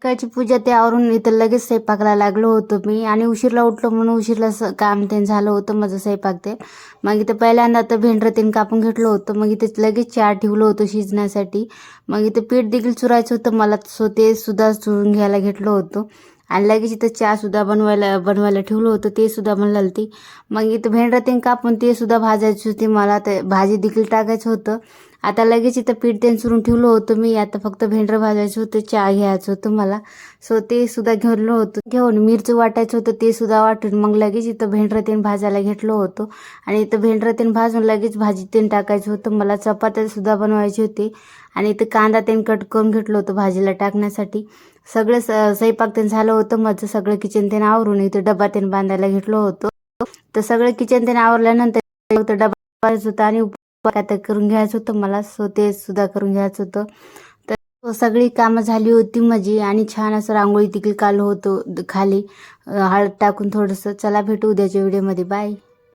सकाळची पूजा ते आवरून इथं लगेच स्वयंपाकाला लागलो होतो मी, आणि उशीरला उठलो म्हणून उशीरला काम ते झालं होतं माझं स्वयंपाक ते. मग इथं पहिल्यांदा तर भेंडरं ते कापून घेतलं होतं. मग इथे लगेच चहा ठेवलं होतं शिजण्यासाठी. मग इथं पीठ देखील चुरायचं होतं मला, सो ते सुद्धा चुरून घ्यायला घेतलं होतं. आणि लगेच इथं चहा सुद्धा बनवायला ठेवलं होतं, ते सुद्धा बनलं ती. मग इथं भेंडरं ते कापून ते सुद्धा भाजायची होती मला, ते भाजी देखील टाकायचं होतं. आता लगेच इथं पीठ ते चुरून ठेवलं होतं मी. आता फक्त भेंडरं भाजायचं होतं, चहा घ्यायचं होतं मला. सो ते सुद्धा घेतलं होतं. घेऊन मिरचं वाटायचं होतं, ते सुद्धा वाटून मग लगेच इथं भेंडरं ते भाजायला घेतलं होतं. आणि इथं भेंडरं ते भाजून लगेच भाजी ते टाकायचं होतं मला. चपात्या सुद्धा बनवायची होती. आणि इथं कांदा ते कट करून घेतलं होतं भाजीला टाकण्यासाठी. सगळं स्वयंपाक ते झालं होतं माझं. सगळं किचन ते आवरून इथं डबा ते बांधायला घेतलं होतं. तर सगळं किचन ते आवरल्यानंतर फक्त डबा बांधायचा होता आणि आता करून घ्यायचं होतं मला. सो ते सुद्धा करून घ्यायचं होतं. तर सगळी कामं झाली होती माझी, आणि छान असं रांगोळी देखील काढलं होतं खाली हळद टाकून थोडंसं. चला भेटू उद्याच्या व्हिडिओमध्ये. बाय.